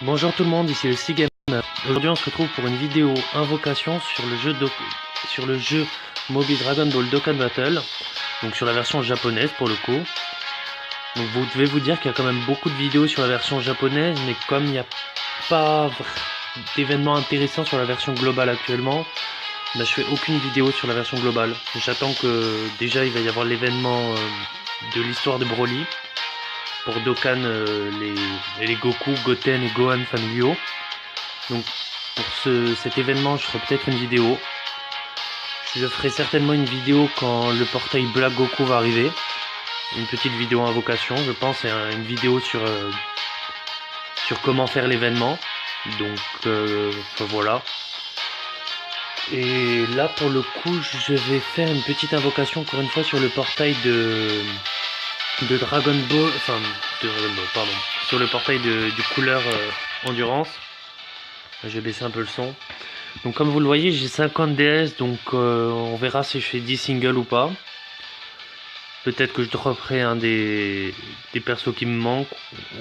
Bonjour tout le monde, ici le Seagamer. Aujourd'hui on se retrouve pour une vidéo invocation sur le jeu mobile Dragon Ball Dokkan Battle, donc sur la version japonaise pour le coup. Donc vous devez vous dire qu'il y a quand même beaucoup de vidéos sur la version japonaise, mais comme il n'y a pas d'événements intéressants sur la version globale actuellement, bah, je fais aucune vidéo sur la version globale. J'attends que déjà il va y avoir l'événement de l'histoire de Broly pour Dokkan, les Goku, Goten et Gohan familiaux. Donc pour cet événement, je ferai peut-être une vidéo. Je ferai certainement une vidéo quand le portail Black Goku va arriver. Une petite vidéo invocation, je pense, et une vidéo sur comment faire l'événement. Donc enfin, voilà. Et là pour le coup, je vais faire une petite invocation encore une fois sur le portail de Dragon Ball, enfin de Dragon Ball, pardon, sur le portail du couleur endurance. Je vais baisser un peu le son. Donc comme vous le voyez, j'ai 50 DS, donc on verra si je fais 10 singles ou pas. Peut-être que je dropperai un des persos qui me manquent,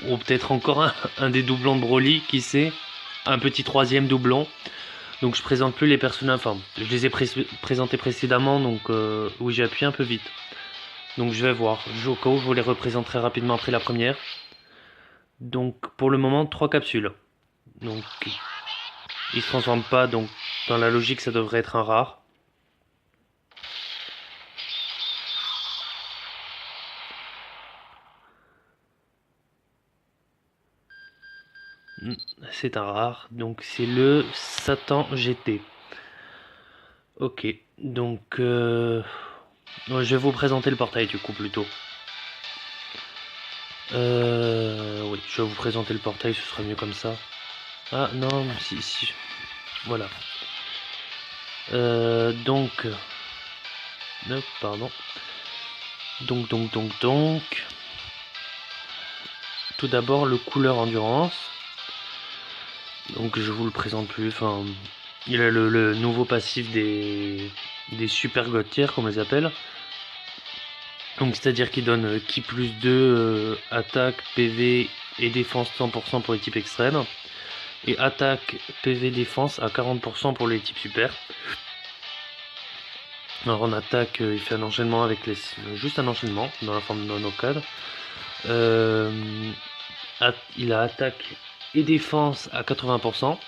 ou peut-être encore un des doublons de Broly, qui sait, un petit troisième doublon. Donc je présente plus les personnages, enfin je les ai présentés précédemment, donc oui j'ai appuyé un peu vite. Donc je vais voir, au cas où je vous les représenterai rapidement après la première. Donc pour le moment 3 capsules. Donc il se transforme pas, donc dans la logique ça devrait être un rare. C'est un rare, donc c'est le Satan GT. Ok, donc ouais, je vais vous présenter le portail du coup plutôt. Oui, je vais vous présenter le portail, ce sera mieux comme ça. Ah non, si. Voilà. Donc... pardon. Donc... Tout d'abord, le couleur endurance. Donc je vous le présente plus, enfin... Il a le nouveau passif des super god tier, comme on les appelle. Donc c'est-à-dire qu'il donne ki plus 2, attaque, PV et défense 100% pour les types extrêmes. Et attaque, PV, défense à 40% pour les types super. Alors en attaque, il fait un enchaînement avec juste un enchaînement dans la forme de monocade. Il a attaque et défense à 80%.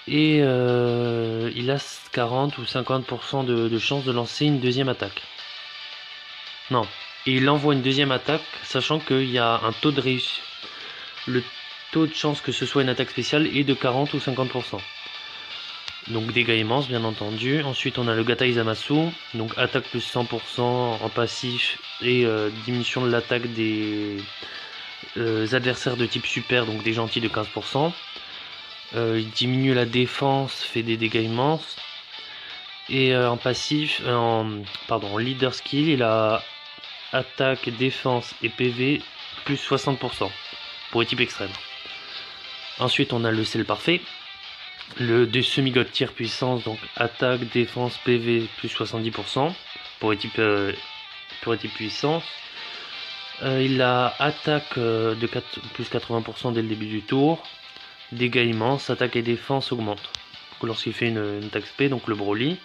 Et il a 40 ou 50% de chance de lancer une deuxième attaque. Non. Et il envoie une deuxième attaque, sachant qu'il y a un taux de réussite. Le taux de chance que ce soit une attaque spéciale est de 40 ou 50%. Donc dégâts immenses, bien entendu. Ensuite, on a le Gata Izamasu. Donc attaque plus 100% en passif et diminution de l'attaque des adversaires de type super, donc des gentils de 15%. Il diminue la défense, fait des dégâts immenses. Et en passif, en leader skill, il a attaque, défense et PV plus 60% pour les types extrêmes. Ensuite, on a le sel parfait. Le semi-god tier puissance, donc attaque, défense, PV plus 70% pour les types puissance. Il a attaque de plus 80% dès le début du tour. Dégâts immenses, attaque et défense augmentent lorsqu'il fait une attaque spé, donc le Broly.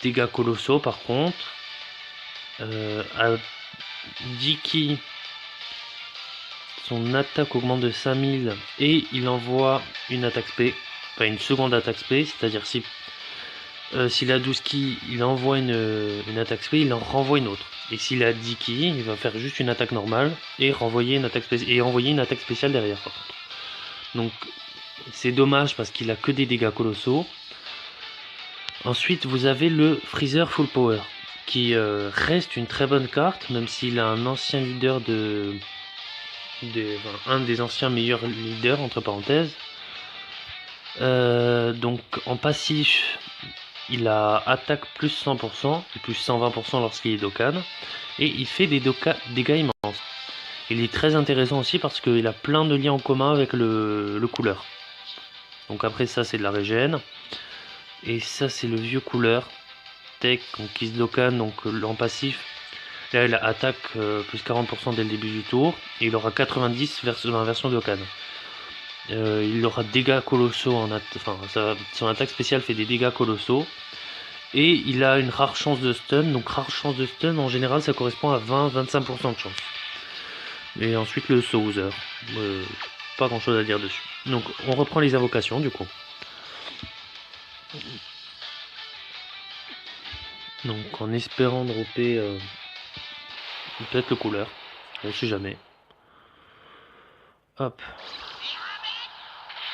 Dégâts colossaux par contre. À 10 ki, son attaque augmente de 5000 et il envoie une attaque spé, enfin une seconde attaque spé, c'est-à-dire s'il a 12 ki, il envoie une attaque spé, il en renvoie une autre. Et s'il a 10 ki, il va faire juste une attaque normale et renvoyer une attaque et envoyer une attaque spéciale derrière par contre. Donc c'est dommage parce qu'il a que des dégâts colossaux. Ensuite vous avez le Freezer Full Power qui reste une très bonne carte, même s'il a un ancien leader un des anciens meilleurs leaders entre parenthèses. Donc en passif, il a attaque plus 100% et plus 120% lorsqu'il est Dokkan, et il fait des dégâts immenses. Il est très intéressant aussi parce qu'il a plein de liens en commun avec le couleur. Donc après ça c'est de la régène, et ça c'est le vieux couleur tech qui se Dokkan, donc en passif Là, il a attaque plus 40% dès le début du tour. Et il aura 90 dans la version Dokkan. Il aura dégâts colossaux enfin, son attaque spéciale fait des dégâts colossaux. Et il a une rare chance de stun. Donc rare chance de stun, en général, ça correspond à 20-25% de chance. Et ensuite le Sauzer. Pas grand chose à dire dessus. Donc on reprend les invocations du coup. Donc en espérant dropper peut-être le couleur. On sait jamais. Hop.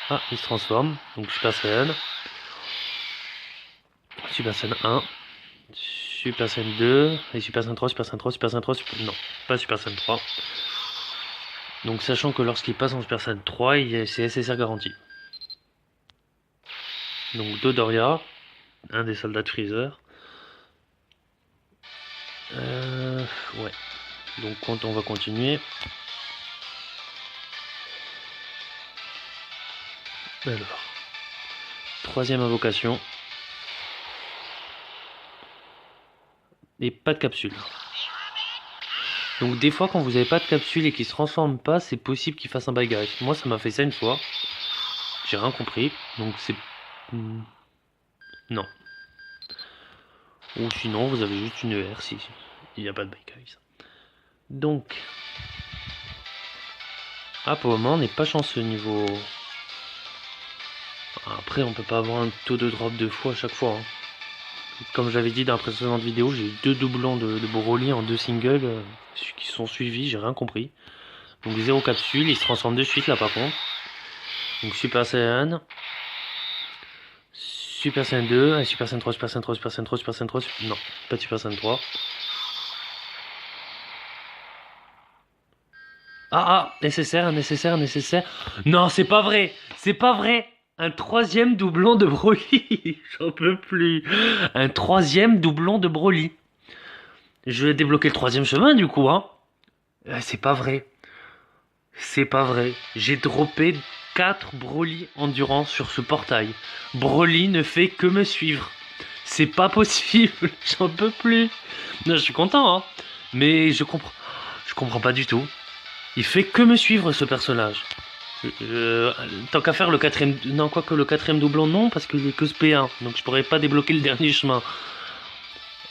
Ah, il se transforme. Donc Super Saiyan. Super Saiyan 1. Super Saiyan 2. Et Super Saiyan 3, Super Saiyan 3, Super Saiyan 3, non, pas Super Saiyan 3. Donc sachant que lorsqu'il passe en Super Saiyan 3, c'est SSR garanti. Donc Dodoria, un des soldats de Freezer. Ouais. Donc quand on va continuer. Alors. Troisième invocation. Et pas de capsule. Donc des fois quand vous n'avez pas de capsule et qu'il se transforme pas, c'est possible qu'il fasse un bye guys. Moi ça m'a fait ça une fois. J'ai rien compris. Donc c'est... Non. Ou sinon vous avez juste une ER si il n'y a pas de bye guys. Donc... Ah pour le moment on n'est pas chanceux niveau... Après on peut pas avoir un taux de drop de fou à chaque fois. Hein. Comme j'avais dit dans la précédente vidéo, j'ai eu 2 doublons de Broly en 2 singles qui sont suivis, j'ai rien compris. Donc 0 capsule, il se transforme de suite là par contre. Donc Super Saiyan, Super Saiyan 2, Super Saiyan 3, Super Saiyan 3, Super Saiyan 3, Super Saiyan 3, non, pas de Super Saiyan 3. Nécessaire, nécessaire, nécessaire. Non, c'est pas vrai, c'est pas vrai. Un troisième doublon de Broly, j'en peux plus. Un troisième doublon de Broly. Je vais débloquer le troisième chemin du coup, hein. C'est pas vrai. C'est pas vrai. J'ai droppé 4 Broly Endurance sur ce portail. Broly ne fait que me suivre. C'est pas possible. J'en peux plus. Non, je suis content, hein. Mais je comprends pas du tout. Il fait que me suivre ce personnage. Tant qu'à faire le quatrième... Non, quoique le quatrième doublon, non, parce qu'il est que ce P1. Donc je pourrais pas débloquer le dernier chemin.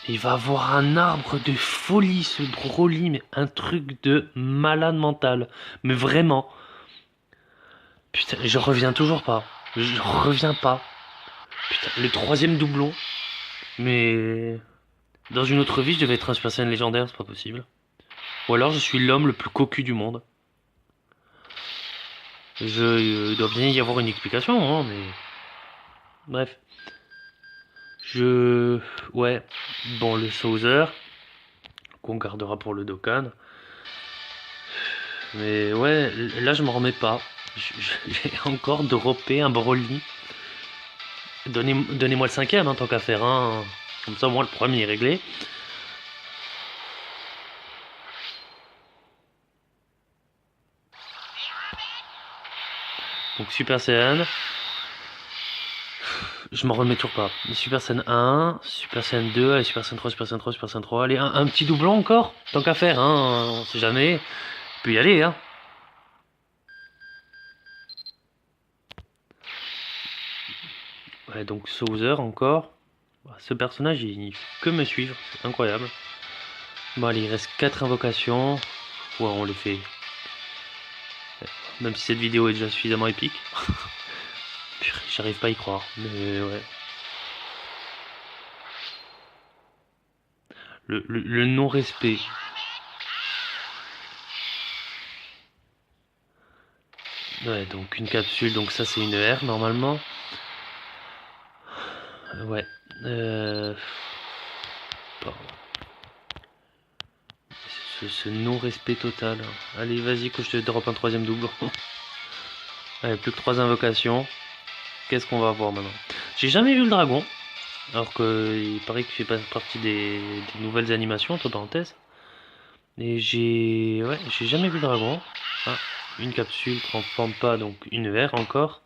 Il va avoir un arbre de folie, ce Broly, mais un truc de malade mental. Mais vraiment. Putain, je reviens toujours pas. Je reviens pas. Putain, le troisième doublon. Mais... Dans une autre vie, je devais être un Super Saiyan légendaire, c'est pas possible. Ou alors je suis l'homme le plus cocu du monde. Il doit bien y avoir une explication, hein, mais... Bref. Ouais. Bon, le Sauzer. Qu'on gardera pour le Dokkan. Mais ouais, là je m'en remets pas. J'ai encore droppé un Broly. Donnez-moi le cinquième, hein, tant qu'à faire. Hein. Comme ça, moi, le premier est réglé. Donc Super Saiyan. Je m'en remets toujours pas. Super Saiyan 1, Super Saiyan 2, allez, Super Saiyan 3, Super Saiyan 3, Super Saiyan 3. Allez, un petit doublon encore. Tant qu'à faire, hein. On sait jamais. Il peut y aller, hein. Ouais, donc Sauzer encore. Ce personnage, il fait que me suivre. C'est incroyable. Bon, allez, il reste 4 invocations. Ouais, on les fait. Même si cette vidéo est déjà suffisamment épique. J'arrive pas à y croire. Mais ouais. Le non-respect. Ouais, donc une capsule, donc ça c'est une R normalement. Ouais. Pardon. Ce non-respect total. Allez, vas-y que je te drop un troisième double. Allez, plus que 3 invocations. Qu'est-ce qu'on va avoir maintenant? J'ai jamais vu le dragon. Alors qu'il paraît qu'il fait partie des nouvelles animations, entre parenthèses. Et j'ai jamais vu le dragon. Ah, une capsule transforme pas, donc une VR encore.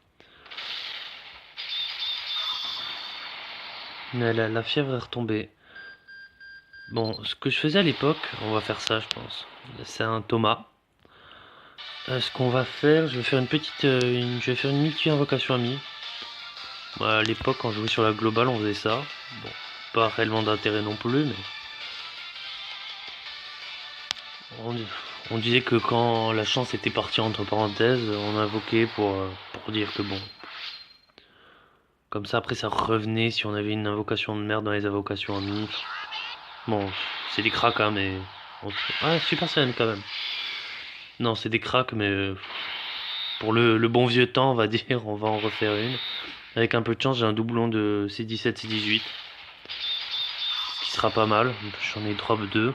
Mais la fièvre est retombée. Bon, ce que je faisais à l'époque, on va faire ça, je pense. C'est un Thomas. Ce qu'on va faire, je vais faire une petite, je vais faire une multi-invocation amie. Moi, à l'époque, quand je jouais sur la globale, on faisait ça. Bon, pas réellement d'intérêt non plus, mais on, on disait que quand la chance était partie entre parenthèses, on invoquait pour dire que bon. Comme ça, après, ça revenait si on avait une invocation de merde dans les invocations amies. Bon, c'est des cracks, hein, mais. Ouais, Super Saiyan quand même. Non, c'est des cracks, mais pour le bon vieux temps, on va dire, on va en refaire une. Avec un peu de chance, j'ai un doublon de C17, C18. Ce qui sera pas mal. J'en ai drop 2.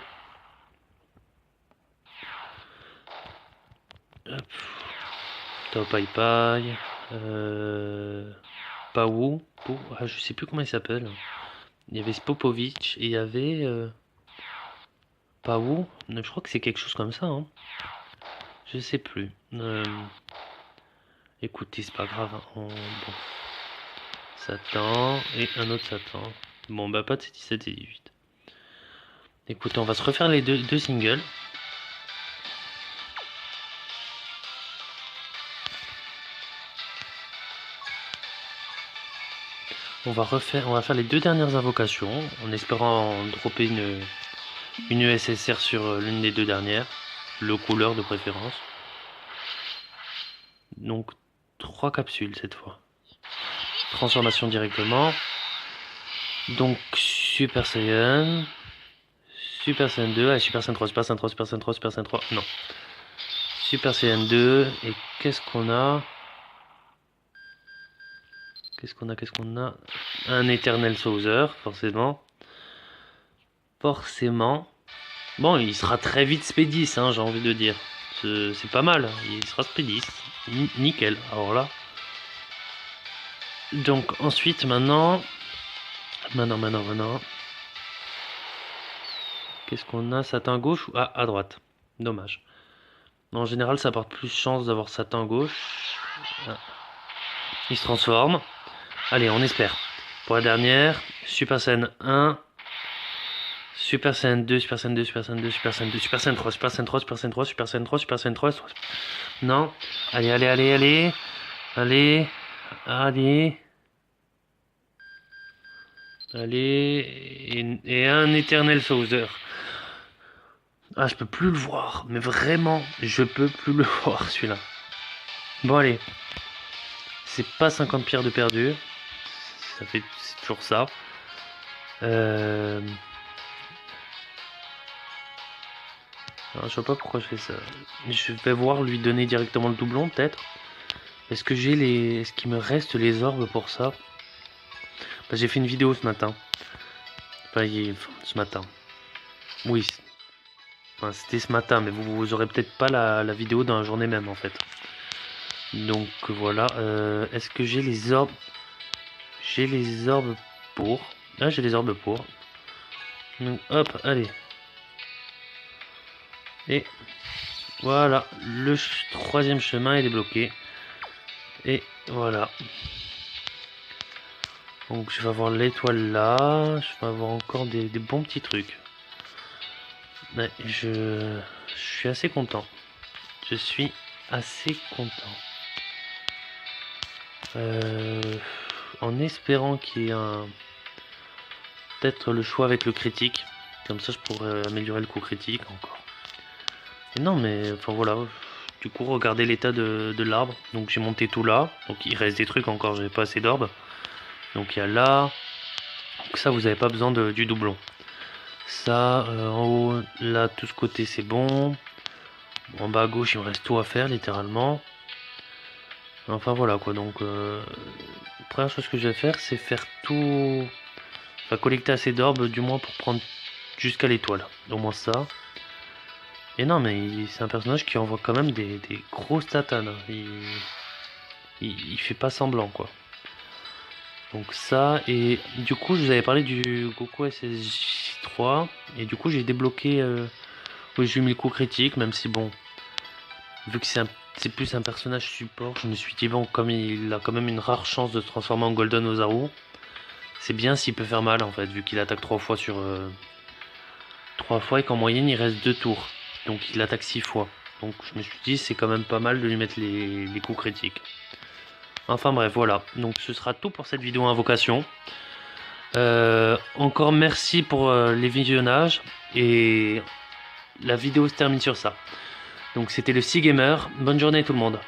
Hop. Top Pai Pai. Pau. Ah, je sais plus comment il s'appelle. Il y avait Spopovic et il y avait Pau. Je crois que c'est quelque chose comme ça. Hein. Je sais plus. Écoutez, c'est pas grave. Hein. Bon. Satan et un autre Satan. Bon, bah pas de C17 et 18. Écoutez, on va se refaire les deux singles. On va faire les deux dernières invocations en espérant dropper une ESSR sur l'une des deux dernières, le couleur de préférence. Donc 3 capsules cette fois. Transformation directement. Donc Super Saiyan, Super Saiyan 2, ah, Super Saiyan 3, Super Saiyan 3, Super Saiyan 3, Super Saiyan 3, non. Super Saiyan 2, et qu'est-ce qu'on a? Qu'est-ce qu'on a? Un Eternal Saucer, forcément. Forcément. Bon, il sera très vite Spédis, hein, j'ai envie de dire. C'est pas mal, il sera Spédis. Nickel, alors là. Donc ensuite, maintenant. Qu'est-ce qu'on a? Satin gauche ou à droite? Dommage. En général, ça porte plus chance d'avoir satin gauche. Ah. Il se transforme. Allez, on espère. Pour la dernière, Super Saiyan 1, Super Saiyan 2, Super Saiyan 2, Super Saiyan 2, Super Saiyan 2, Super Saiyan 3, Super Saiyan 3, Super Saiyan 3, Super Saiyan 3, Super Saiyan 3. Non. Allez. Allez. Et un Eternal Saucer. Ah, je peux plus le voir. Mais vraiment, je peux plus le voir celui-là. Bon, allez. C'est pas 50 pierres de perdu. C'est toujours ça. Alors, je sais pas pourquoi je fais ça. Je vais voir lui donner directement le doublon, peut-être. Est-ce que est-ce qu'il me reste les orbes pour ça? Bah, j'ai fait une vidéo ce matin. Enfin, ce matin. Oui. Enfin, c'était ce matin, mais vous aurez peut-être pas la vidéo dans la journée même, en fait. Donc, voilà. Est-ce que j'ai les orbes? J'ai les orbes pour. Ah, j'ai les orbes pour. Donc, hop, allez. Et voilà, le troisième chemin est débloqué. Et voilà. Donc je vais avoir l'étoile là. Je vais avoir encore des bons petits trucs. Mais je suis assez content. Je suis assez content. En espérant qu'il y ait peut-être le choix avec le critique. Comme ça je pourrais améliorer le coup critique encore. Et non mais enfin voilà. Du coup regardez l'état de l'arbre. Donc j'ai monté tout là. Donc il reste des trucs encore, j'avais pas assez d'orbes. Donc il y a là. Donc ça vous n'avez pas besoin du doublon. Ça, en haut, là, tout ce côté c'est bon. En bas à gauche, il me reste tout à faire, littéralement. Enfin voilà quoi, donc la première chose que je vais faire, c'est faire tout. Enfin, collecter assez d'orbes, du moins pour prendre jusqu'à l'étoile. Au moins ça. Et non, mais c'est un personnage qui envoie quand même des grosses tatanes. Il fait pas semblant quoi. Donc ça, et du coup, je vous avais parlé du Goku SSJ3. Et du coup, j'ai débloqué. Oui, j'ai mis le coup critique, même si bon. Vu que c'est plus un personnage support, je me suis dit, bon, comme il a quand même une rare chance de se transformer en Golden Ozaru, c'est bien s'il peut faire mal en fait, vu qu'il attaque 3 fois sur. 3 fois et qu'en moyenne il reste 2 tours. Donc il attaque 6 fois. Donc je me suis dit c'est quand même pas mal de lui mettre les coups critiques. Enfin bref, voilà. Donc ce sera tout pour cette vidéo invocation. Encore merci pour les visionnages. Et la vidéo se termine sur ça. Donc c'était le Sea Gamer. Bonne journée tout le monde.